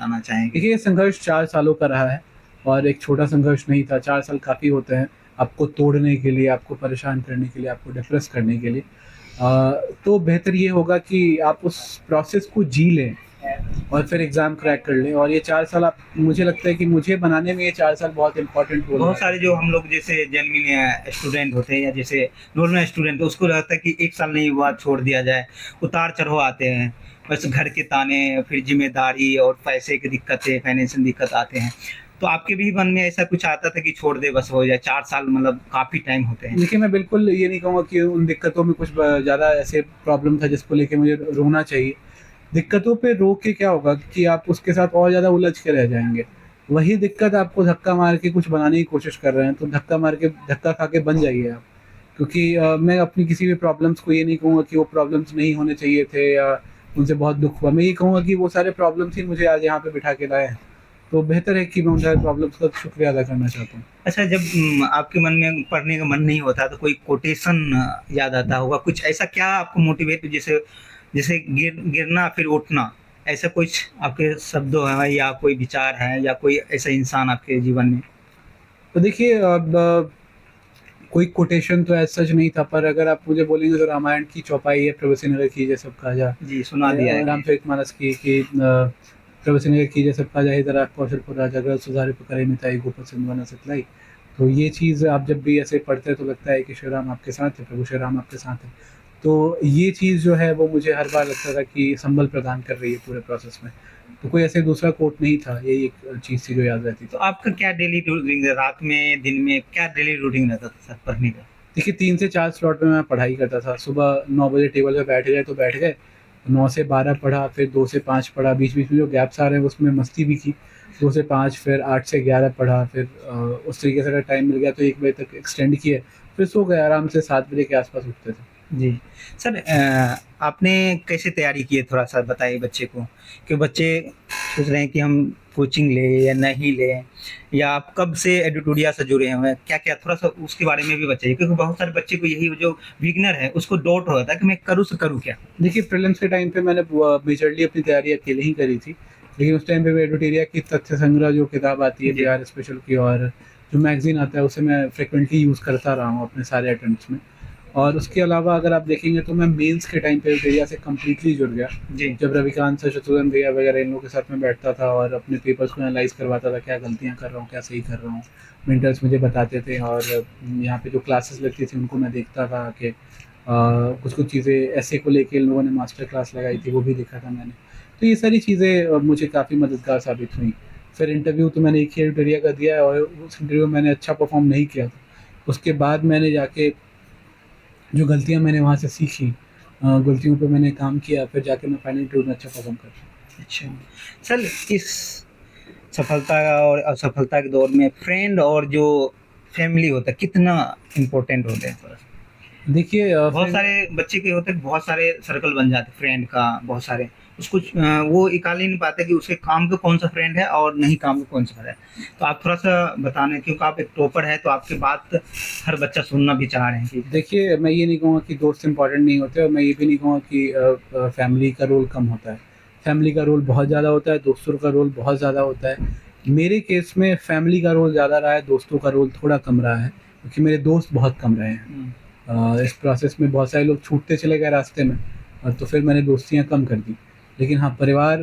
बताना चाहेंगे? देखिए, ये संघर्ष 4 सालों का रहा है और एक छोटा संघर्ष नहीं था, 4 साल काफ़ी होते हैं, आपको तोड़ने के लिए, आपको परेशान करने के लिए, आपको डिप्रेस करने के लिए। तो बेहतर ये होगा कि आप उस प्रोसेस को जी लें और फिर एग्ज़ाम क्रैक कर लें, और ये 4 साल आप, मुझे लगता है कि मुझे बनाने में ये 4 साल बहुत इम्पोर्टेंट रोल बहुत अदा सारे करते जो हैं। हम लोग जैसे जेन्युइन स्टूडेंट होते हैं या जैसे नॉर्मल स्टूडेंट, तो उसको लगता है कि 1 साल नहीं हुआ छोड़ दिया जाए, उतार-चढ़ाव आते हैं, बस घर के ताने, फिर ज़िम्मेदारी और पैसे की दिक्कतें, फाइनेंशियल दिक्कत आते हैं। तो आपके भी मन में ऐसा कुछ आता था कि छोड़ दे बस हो जाए, 4 साल मतलब काफ़ी टाइम होते हैं। देखिए, मैं बिल्कुल ये नहीं कहूँगा कि उन दिक्कतों में कुछ ज़्यादा ऐसे प्रॉब्लम था जिसको लेके मुझे रोना चाहिए। दिक्कतों पे रो के क्या होगा कि आप उसके साथ और ज़्यादा उलझ के रह जाएँगे। वही दिक्कत आपको धक्का मार के कुछ बनाने की कोशिश कर रहे हैं, तो धक्का खा के बन जाइए आप। क्योंकि मैं अपनी किसी भी प्रॉब्लम्स को ये नहीं कहूँगा कि वो प्रॉब्लम्स नहीं होने चाहिए थे या उनसे बहुत दुःख हुआ। मैं ये कहूँगा कि वो सारे प्रॉब्लम्स ही मुझे आज यहाँ पे बिठा के लाए हैं। तो बेहतर है कि मैं उन सारे प्रॉब्लम्स का शुक्रिया अदा करना चाहता हूँ। अच्छा, जब आपके मन में पढ़ने का मन नहीं होता तो कोई कोटेशन याद आता होगा, कुछ ऐसा क्या आपको मोटिवेट, जैसे जैसे गिरना फिर उठना, ऐसा कुछ आपके शब्दों हैं या कोई विचार है या कोई ऐसा इंसान आपके जीवन में? तो देखिए, अब कोई कोटेशन तो ऐसा सच नहीं था, पर अगर आप मुझे बोलेंगे तो रामायण की चौपाई है, प्रभु नगर कीजिए सब काजा। जी, सुना दिया है कि रामचरितमानस की कि प्रभु नगर कीजिए सब काजा, हे धरा कौशलपुर राजा, ग्रह सुधारि पुकारे मिताई, गोपद सिंधुवर न सतलाई। तो ये चीज़ आप जब भी ऐसे पढ़ते हैं तो लगता है कि श्री राम आपके साथ है, प्रभु श्री राम आपके साथ है। तो ये चीज़ जो है वो मुझे हर बार लगता था कि संबल प्रदान कर रही है पूरे प्रोसेस में। तो कोई ऐसे दूसरा कोट नहीं था, यही एक चीज़ थी जो याद रहती तो थी। आपका क्या डेली रूटीन, रात में, दिन में क्या डेली रूटीन रहता था सर पढ़ने का? देखिए, 3 से 4 स्लॉट में मैं पढ़ाई करता था। सुबह 9 बजे टेबल पे बैठ गए तो बैठ गए, 9 से 12 पढ़ा, फिर 2 से 5 पढ़ा, बीच-बीच में जो गैप्स आ रहे हैं उसमें मस्ती भी की। 2 से 5, फिर 8 से 11 पढ़ा, फिर उस तरीके से अगर टाइम मिल गया तो 1 बजे तक एक्सटेंड किए, फिर सो गए आराम से, 7 बजे के आस-पास उठते थे। जी। सर, आपने कैसे तैयारी की है, थोड़ा-सा बताइए बच्चे को? कि बच्चे सोच रहे हैं कि हम कोचिंग लें या नहीं लें, या आप कब से एडिटोरिया से जुड़े हुए हैं? क्या-क्या थोड़ा-सा उसके बारे में भी बताइए, क्योंकि बहुत सारे बच्चे को यही जो बिगिनर है उसको डाउट होता है कि मैं करूँ तो करूँ क्या? देखिए, प्रीलिम्स के टाइम पे मैंने मेजरली अपनी तैयारी अकेले ही करी थी। लेकिन उस टाइम पे मैं एडुटेरिया की तथ्य संग्रह जो किताब आती है जी। बिहार स्पेशल की, और जो मैगज़ीन आता है उसे मैं फ्रीक्वेंटली यूज़ करता रहा हूँ अपने सारे अटेम्प्ट्स में। और उसके अलावा अगर आप देखेंगे तो मैं मेंस के टाइम पे एडुटेरिया से कंप्लीटली जुड़ गया। जी। जब रविकांत सर, शत्रुघ्न भैया वगैरह इन लोगों के साथ में बैठता था और अपने पेपर्स को एनालाइज़ करवाता था, क्या गलतियाँ कर रहा हूँ, क्या सही कर रहा हूँ। मेंटर्स मुझे बताते थे, और यहाँ पे जो क्लासेस लगती थी उनको मैं देखता था कि कुछ-कुछ चीज़ें ऐसे को लेके इन लोगों ने मास्टर क्लास लगाई थी, वो भी देखा था मैंने। तो ये सारी चीज़ें मुझे काफ़ी मददगार साबित हुईं। फिर इंटरव्यू तो मैंने एक ही एडिटोरिया का दिया है और उस इंटरव्यू में मैंने अच्छा परफ़ॉर्म नहीं किया था। उसके बाद मैंने जाके जो गलतियाँ मैंने वहाँ से सीखी, गलतियों पे मैंने काम किया, फिर जाके मैं फाइनल इंटरव्यू में अच्छा परफ़ॉर्म कर पाया। अच्छा। सर, इस सफलता और असफलता के दौर में फ्रेंड और जो फैमिली होता है, कितना इम्पोर्टेंट होते हैं थोड़ा-सा? देखिए, बहुत फ्रेंड, सारे बच्चे के होते हैं, बहुत सारे सर्कल बन जाते हैं फ्रेंड का, बहुत सारे। उसको वो निकाल ही नहीं पाते कि उसके काम का कौन-सा फ्रेंड है और नहीं काम का कौन-सा फ्रेंड है। तो आप थोड़ा-सा बताना, क्योंकि आप एक टॉपर हैं, तो आपकी बात हर बच्चा सुनना भी चाह रहे हैं कि देखिए, मैं ये नहीं कहूँगा कि दोस्त इम्पोर्टेंट नहीं होते, और मैं ये भी नहीं कहूँगा कि फैमिली का रोल कम होता है। फैमिली का रोल बहुत ज़्यादा होता है, दोस्तों का रोल बहुत ज़्यादा होता है। मेरे केस में फैमिली का रोल ज़्यादा रहा है, दोस्तों का रोल थोड़ा कम रहा है, क्योंकि मेरे दोस्त बहुत कम रहे हैं। हुँ। इस प्रोसेस में बहुत सारे लोग छूटते चले गए रास्ते में, तो फिर मैंने दोस्तियाँ कम कर दी। लेकिन हाँ, परिवार,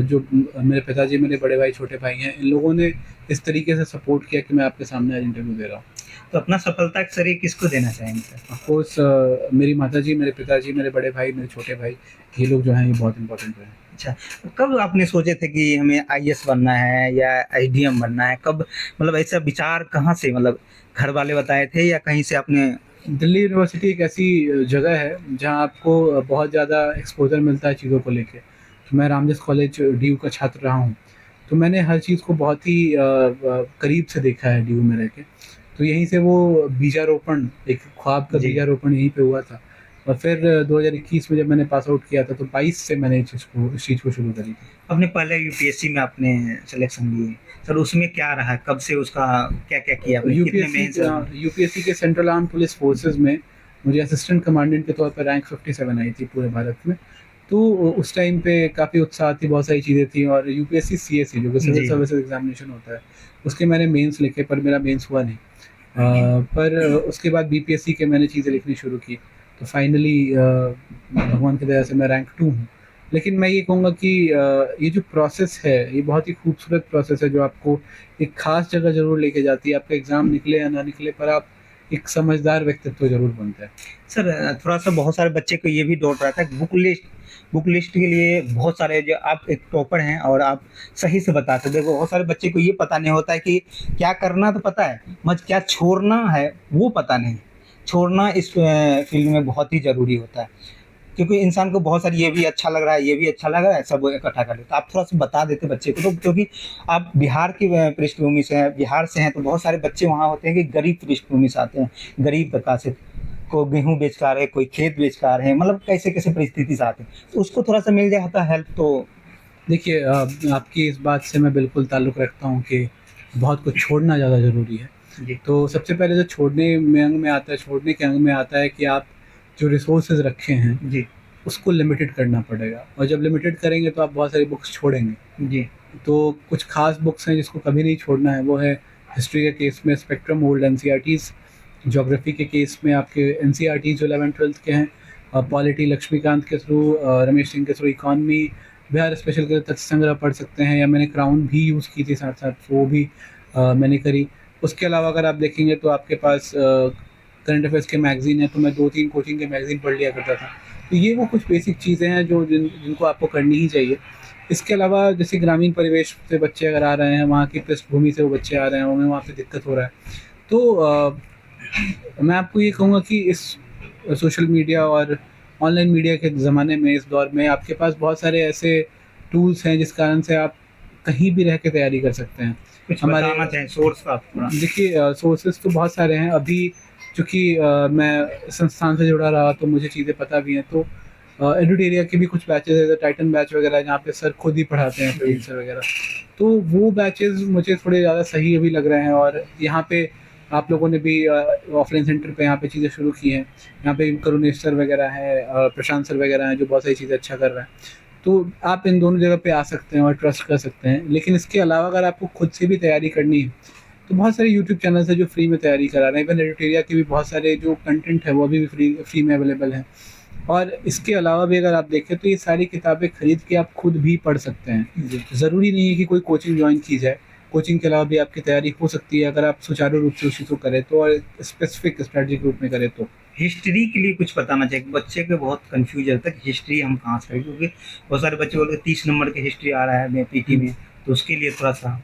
जो मेरे पिताजी, मेरे बड़े भाई, छोटे भाई हैं, इन लोगों ने इस तरीके से सपोर्ट किया कि मैं आपके सामने आज इंटरव्यू दे रहा हूँ। तो अपना सफलता का श्रेय किसको देना चाहेंगे सर? ऑफ कोर्स, मेरी माताजी, मेरे पिताजी, मेरे बड़े भाई, मेरे छोटे भाई, ये लोग जो हैं ये बहुत इम्पोर्टेंट रहे हैं। अच्छा, कब आपने सोचे थे कि हमें आईएएस बनना है या एसडीएम बनना है? कब, मतलब ऐसा विचार कहाँ से, मतलब घर वाले बताए थे या कहीं से आपने? दिल्ली यूनिवर्सिटी एक ऐसी जगह है जहाँ आपको बहुत ज़्यादा एक्सपोज़र मिलता है चीज़ों को लेके। तो मैं रामदास कॉलेज डीयू का छात्र रहा हूँ, तो मैंने हर चीज़ को बहुत ही करीब से देखा है डीयू में रह के। तो यहीं से वो बीजारोपण, एक ख्वाब का जी। बीजारोपण यहीं पे हुआ था। और फिर 2021 में जब मैंने पास आउट किया था तो 22 से मैंने इस चीज़ को शुरू करी थी। आपने पहले यूपीएससी में आपने सिलेक्शन लिए, सर उसमें क्या रहा? कब से उसका क्या-क्या किया आपने? कितने मेंस? यूपीएससी के सेंट्रल आर्म्ड पुलिस फोर्सेस में मुझे असिस्टेंट कमांडेंट के तौर पर रैंक 57 आई थी पूरे भारत में। तो उस टाइम पे काफ़ी उत्साह थी, बहुत सारी चीज़ें थी, और यूपीएससी सीएससी जो कि सिविल जी। सर्विसेज एग्जामिनेशन होता है, उसके मैंने मेंस लिखे, पर मेरा मेंस हुआ नहीं। पर उसके बाद बीपीएससी के मैंने चीज़ें लिखनी शुरू की, तो फाइनली भगवान की दया से मैं रैंक 2 हूँ। लेकिन मैं ये कहूँगा कि ये जो प्रोसेस है, ये बहुत ही खूबसूरत प्रोसेस है, जो आपको एक ख़ास जगह ज़रूर लेके जाती है। आपका एग्ज़ाम निकले या ना निकले, पर आप एक समझदार व्यक्तित्व ज़रूर बनते हैं। सर थोड़ा-सा बहुत सारे बच्चे को ये भी डाउट रहता है कि बुक लिस्ट के लिए बहुत सारे जो आप एक टॉपर हैं और आप सही से बताते हैं। देखो बहुत सारे बच्चे को ये पता नहीं होता है कि क्या करना तो पता है, मगर क्या छोड़ना है वो पता नहीं। छोड़ना इस फ़ील्ड में बहुत ही ज़रूरी होता है। क्योंकि इंसान को बहुत सारी ये भी अच्छा लग रहा है, ये भी अच्छा लग रहा है, सब इकट्ठा कर लेता है। आप थोड़ा-सा बता देते बच्चे को तो क्योंकि आप बिहार की पृष्ठभूमि से हैं, बिहार से हैं, तो बहुत सारे बच्चे वहाँ होते हैं कि गरीब पृष्ठभूमि से आते हैं, गरीब प्रकार से। कोई गेहूँ बेच के आ रहे हैं, कोई खेत बेच के आ रहे हैं, मतलब कैसे-कैसे परिस्थिति से आते हैं। तो उसको थोड़ा-सा मिल जाता हेल्प तो देखिए, आपकी इस बात से मैं बिल्कुल ताल्लुक़ रखता हूँ कि बहुत कुछ छोड़ना ज़्यादा ज़रूरी है। जी, तो सबसे पहले जो छोड़ने के अंग में आता है कि आप जो रिसोर्सेज़ रखे हैं, जी, उसको लिमिटेड करना पड़ेगा, और जब लिमिटेड करेंगे तो आप बहुत सारी बुक्स छोड़ेंगे। जी, तो कुछ खास बुक्स हैं जिसको कभी नहीं छोड़ना है, वो है हिस्ट्री के केस में स्पेक्ट्रम ओल्ड एनसीईआरटीज़, ज्योग्राफी के केस में आपके एनसीईआरटी जो 11th-12th के हैं, पॉलिटी लक्ष्मीकांत के थ्रू, रमेश सिंह के थ्रू इकॉनमी, बिहार स्पेशल के तथ्य संग्रह पढ़ सकते हैं, या मैंने क्राउन भी यूज़ की थी साथ साथ, वो भी मैंने करी। उसके अलावा अगर आप देखेंगे तो आपके पास करंट अफेयर्स के मैगज़ीन है, तो मैं 2-3 कोचिंग के मैगज़ीन पढ़ लिया करता था। तो ये वो कुछ बेसिक चीज़ें हैं जो जिनको आपको करनी ही चाहिए। इसके अलावा जैसे ग्रामीण परिवेश से बच्चे अगर आ रहे हैं, वहाँ की पृष्ठभूमि से वो बच्चे आ रहे हैं, उन्हें वहाँ पे दिक्कत हो रहा है, तो मैं आपको ये कहूँगा कि इस सोशल मीडिया और ऑनलाइन मीडिया के ज़माने में, इस दौर में आपके पास बहुत सारे ऐसे टूल्स हैं जिस कारण से आप कहीं भी रह के तैयारी कर सकते हैं। कुछ हमारे बताना चाहें सोर्स का आप थोड़ा? देखिए, सोर्सेज़ तो बहुत सारे हैं। अभी चूँकि मैं संस्थान से जुड़ा रहा, तो मुझे चीज़ें पता भी हैं। तो एडुटेरिया के भी कुछ बैचेज़ हैं, जैसे टाइटन बैच वगैरह है, जहाँ पे सर खुद ही पढ़ाते हैं, प्रवीण सर वगैरह। तो वो बैचेज़ मुझे थोड़े ज़्यादा सही अभी लग रहे हैं, और यहाँ पे आप लोगों ने भी ऑफलाइन सेंटर पे यहाँ पे चीज़ें शुरू की हैं। यहाँ पे करुणेश सर वगैरह हैं, प्रशांत सर वगैरह हैं, जो बहुत सारी चीज़ें अच्छा कर रहे हैं। तो आप इन दोनों जगह पे आ सकते हैं और ट्रस्ट कर सकते हैं। लेकिन इसके अलावा अगर आपको खुद से भी तैयारी करनी है, तो बहुत सारे यूट्यूब चैनल्स हैं जो फ्री में तैयारी करा रहे हैं। इवन एडिटेरिया के भी बहुत सारे जो कंटेंट है, वो अभी भी फ्री में अवेलेबल हैं। और इसके अलावा भी अगर आप देखें, तो ये सारी किताबें खरीद के आप खुद भी पढ़ सकते हैं। जी। ज़रूरी नहीं है कि कोई कोचिंग जॉइन की जाए। कोचिंग के अलावा भी आपकी तैयारी हो सकती है, अगर आप सुचारू रूप से उस चीज़ को करें तो, और स्पेसिफिक स्ट्रैटेजिक रूप में करें तो। हिस्ट्री के लिए कुछ बताना चाहिए। बच्चे को बहुत कन्फ्यूज़ रहता है कि हिस्ट्री हम कहाँ से करें? क्योंकि बहुत सारे बच्चे बोलते हैं 30 नंबर की हिस्ट्री आ रहा है मैं पीटी में, तो उसके लिए थोड़ा-सा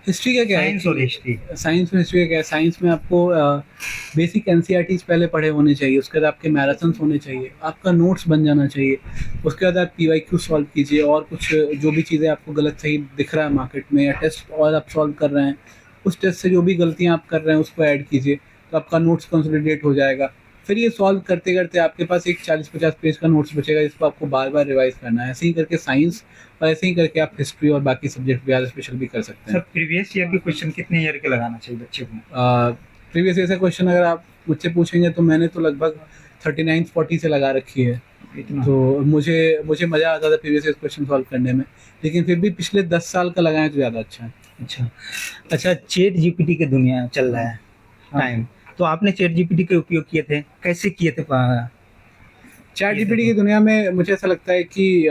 हिस्ट्री का क्या है साइंस और हिस्ट्री। कि साइंस में हिस्ट्री का क्या है, साइंस में आपको बेसिक एनसीईआरटीज़ पहले पढ़े होने चाहिए, उसके बाद आपके मैराथन्स होने चाहिए, आपका नोट्स बन जाना चाहिए, उसके बाद आप पीवाईक्यू सॉल्व कीजिए, और कुछ जो भी चीज़ें आपको गलत सही दिख रहा है मार्केट में, या टेस्ट और आप सॉल्व कर रहे हैं, उस टेस्ट से जो भी गलतियाँ आप कर रहे हैं उसको ऐड कीजिए, तो आपका नोट्स कंसोलिडेट हो जाएगा। फिर ये सॉल्व करते करते आपके पास एक 40-50 पेज का नोट्स बचेगा, जिसको आपको बार बार रिवाइज करना है। ऐसे ही करके साइंस, और ऐसे ही करके आप हिस्ट्री और बाकी सब्जेक्ट बिहार स्पेशल भी कर सकते सर हैं। प्रीवियस ईयर के क्वेश्चन कितने ईयर के लगाना चाहिए बच्चे को? प्रीवियस ईयर से क्वेश्चन अगर आप मुझसे पूछेंगे, तो मैंने तो लगभग 39-40 से लगा रखी है। इतना? तो मुझे मुझे मज़ा आता था प्रीवियस ईयर क्वेश्चन सॉल्व करने में, लेकिन फिर भी पिछले 10 साल का लगाएं तो ज़्यादा अच्छा है। अच्छा। अच्छा चैट जीपीटी की दुनिया चल रहा है हाँ। टाइम, तो आपने चैट जीपीटी के उपयोग किए थे? कैसे किए थे? चैट जीपीटी की दुनिया में मुझे ऐसा लगता है कि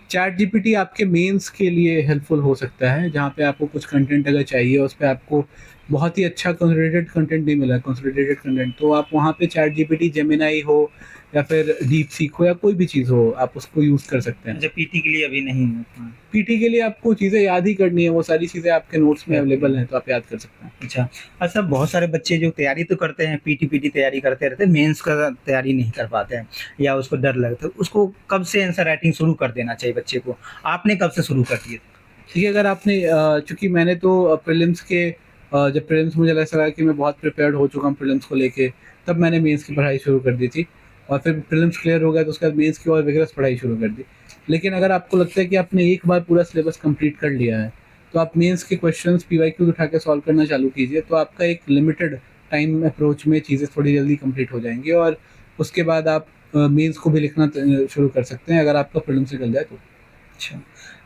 चैट जीपीटी आपके मेंस के लिए हेल्पफुल हो सकता है, जहाँ पे आपको कुछ कंटेंट अगर चाहिए, उस पे आपको बहुत ही अच्छा कंसोलिडेटेड कंटेंट नहीं मिला, कंसोलिडेटेड कंटेंट, तो आप वहाँ पे चैट जीपीटी, जेमिनाई हो या फिर डीप सीक हो, या कोई भी चीज़ हो, आप उसको यूज़ कर सकते हैं। अच्छा पीटी के लिए अभी नहीं है उतना। पीटी के लिए आपको चीज़ें याद ही करनी है, वो सारी चीज़ें आपके नोट्स में अवेलेबल हैं, तो आप याद कर सकते हैं। अच्छा। अच्छा बहुत सारे बच्चे जो तैयारी तो करते हैं, पीटी तैयारी करते रहते हैं, मेंस का तैयारी नहीं कर पाते हैं या उसको डर लगता है, उसको कब से आंसर राइटिंग शुरू कर देना चाहिए बच्चे को? आपने कब से शुरू कर दिए थे? ठीक है, अगर आपने चूँकि मैंने तो प्रीलिम्स के जब प्रीलिम्स मुझे ऐसा लगा कि मैं बहुत प्रिपेयर्ड हो चुका हूँ प्रीलिम्स को लेके, तब मैंने मेंस की पढ़ाई शुरू कर दी थी, और फिर प्रीलिम्स क्लियर हो गया तो उसके बाद मेंस की और विगरस पढ़ाई शुरू कर दी। लेकिन अगर आपको लगता है कि आपने एक बार पूरा सिलेबस कंप्लीट कर लिया है, तो आप मेंस के क्वेश्चंस पीवाईक्यूज उठा के सॉल्व करना चालू कीजिए, तो आपका एक लिमिटेड टाइम अप्रोच में चीज़ें थोड़ी जल्दी कंप्लीट हो जाएँगी, और उसके बाद आप मेंस को भी लिखना शुरू कर सकते हैं अगर आपका प्रीलिम्स निकल जाए तो। अच्छा,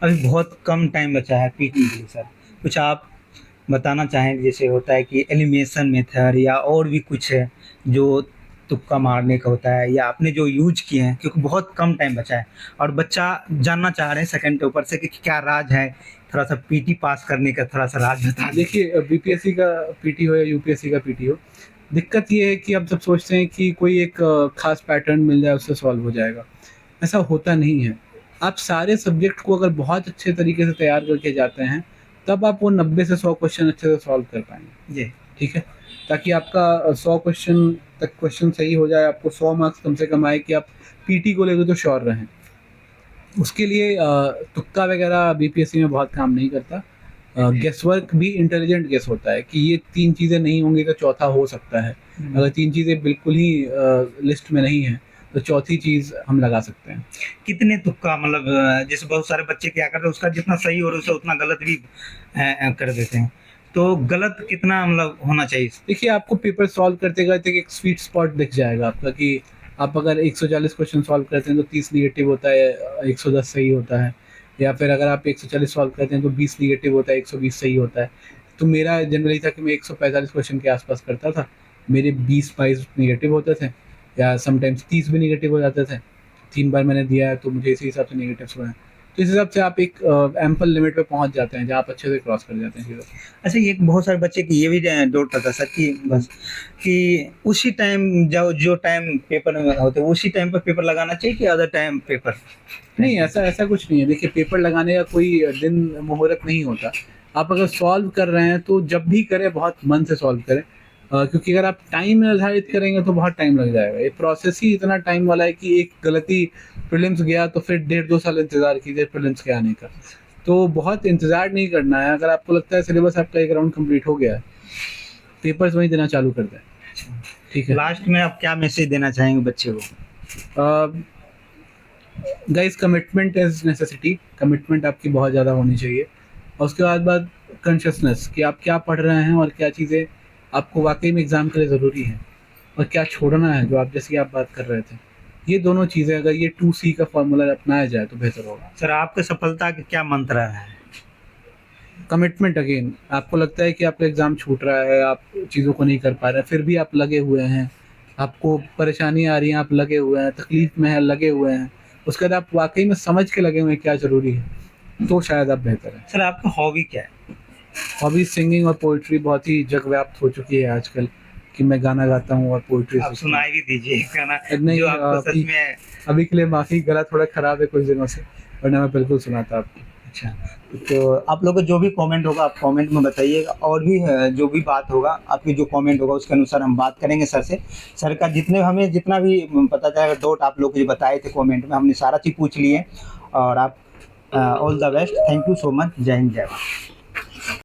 अभी बहुत कम टाइम बचा है पीटी के लिए सर, कुछ आप बताना चाहेंगे? जैसे होता है कि एलिमिनेशन मेथड या और भी कुछ है जो तुक्का मारने का होता है, या आपने जो यूज किए हैं, क्योंकि बहुत कम टाइम बचा है और बच्चा जानना चाह रहे हैं सेकंड पेपर से कि क्या राज है, थोड़ा सा पीटी पास करने का थोड़ा सा राज बता दीजिए। देखिए बीपीएससी का पीटी हो या यूपीएससी का पीटी हो, दिक्कत ये है कि आप सब सोचते हैं कि कोई एक खास पैटर्न मिल जाए उससे सॉल्व हो जाएगा। ऐसा होता नहीं है। आप सारे सब्जेक्ट को अगर बहुत अच्छे तरीके से तैयार करके जाते हैं, तब आप वो 90 से 100 क्वेश्चन अच्छे से सॉल्व कर पाएंगे। जी। ठीक है, ताकि आपका 100 क्वेश्चन तक क्वेश्चन सही हो जाए, आपको 100 मार्क्स कम से कम आए कि आप पीटी को लेकर तो श्योर रहें। उसके लिए तुक्का वगैरह बीपीएससी में बहुत काम नहीं करता। गेस वर्क भी इंटेलिजेंट गेस होता है कि ये 3 चीज़ें नहीं होंगी तो चौथा हो सकता है। अगर 3 चीज़ें बिल्कुल ही लिस्ट में नहीं है तो चौथी चीज़ हम लगा सकते हैं। कितने तुक्का, मतलब जैसे बहुत सारे बच्चे क्या करते हैं, उसका जितना सही हो रहा है उससे उतना गलत भी कर देते हैं, तो गलत कितना मतलब होना चाहिए? देखिए आपको पेपर सॉल्व करते करते एक स्वीट स्पॉट दिख जाएगा आपका कि आप अगर 140 क्वेश्चन सॉल्व करते हैं तो 30 निगेटिव होता है, 110 सही होता है। या फिर अगर आप 140 सॉल्व करते हैं तो 20 निगेटिव होता है, 120 सही होता है। तो मेरा जनरली था कि मैं 145 क्वेश्चन के आसपास करता था, मेरे 20-22 निगेटिव होते थे या समटाइम्स 30 भी निगेटिव हो जाते थे। 3 बार मैंने दिया है तो मुझे इसी हिसाब से निगेटिव्स हुए हैं। तो इस हिसाब से आप एक एम्पल लिमिट पे पहुंच जाते हैं जहाँ आप अच्छे से क्रॉस कर जाते हैं चीज़ों को। अच्छा, ये बहुत सारे बच्चे की ये भी डाउट रहता सर कि बस कि उसी टाइम जो टाइम पेपर में होते हैं उसी टाइम पर पेपर लगाना चाहिए कि अदर टाइम पेपर? नहीं, ऐसा ऐसा कुछ नहीं है। देखिए पेपर लगाने का कोई दिन मुहूर्त नहीं होता। आप अगर सॉल्व कर रहे हैं तो जब भी करें बहुत मन से सॉल्व करें। क्योंकि अगर आप टाइम निर्धारित करेंगे तो बहुत टाइम लग जाएगा। ये प्रोसेस ही इतना टाइम वाला है कि एक गलती प्रीलिम्स गया तो फिर 1.5-2 साल इंतज़ार कीजिए प्रीलिम्स के आने का। तो बहुत इंतज़ार नहीं करना है। अगर आपको लगता है सिलेबस आपका एक राउंड कंप्लीट हो गया है, पेपर्स वहीं देना चालू कर दें। ठीक है? लास्ट में आप क्या मैसेज देना चाहेंगे बच्चे को? Uh, guys commitment is necessity. Commitment आपकी बहुत ज़्यादा होनी चाहिए और उसके बाद कॉन्शियसनेस कि आप क्या पढ़ रहे हैं और क्या चीज़ें आपको वाकई में एग्ज़ाम के लिए ज़रूरी हैं और क्या छोड़ना है, जो आप जैसी आप बात कर रहे थे। ये दोनों चीज़ें अगर ये 2C का फॉर्मूला अपनाया जाए तो बेहतर होगा। सर आपके सफलता का क्या मंत्र है? कमिटमेंट अगेन, आपको लगता है कि आपका एग्ज़ाम छूट रहा है, आप चीज़ों को नहीं कर पा रहे हैं, फिर भी आप लगे हुए हैं, आपको परेशानी आ रही है, आप लगे हुए हैं, तकलीफ में है, लगे हुए हैं, उसके बाद आप वाकई में समझ के लगे हुए हैं क्या ज़रूरी है, तो शायद आप बेहतर हैं। सर आपका हॉबी क्या है? हॉबी सिंगिंग और पोइट्री बहुत ही जगव्याप्त हो चुकी है आजकल कि मैं गाना गाता हूँ और पोइट्री आप सुनाई भी दीजिए गाना नहीं, जो आपको सच अभी में। अभी के लिए माफ़ी, गला थोड़ा ख़राब है कुछ दिनों से, वरना मैं बिल्कुल सुनाता आपको। अच्छा, तो आप लोगों को जो भी कमेंट होगा आप कमेंट में बताइएगा, और भी जो भी बात होगा आपकी जो कमेंट होगा उसके अनुसार हम बात करेंगे सर से। सर का हमें जितना भी पता चलेगा डाउट आप लोग जो बताए थे कमेंट में, हमने सारा चीज़ पूछ लिए। और आप all the best, thank you so much, जय हिंद जय भारत।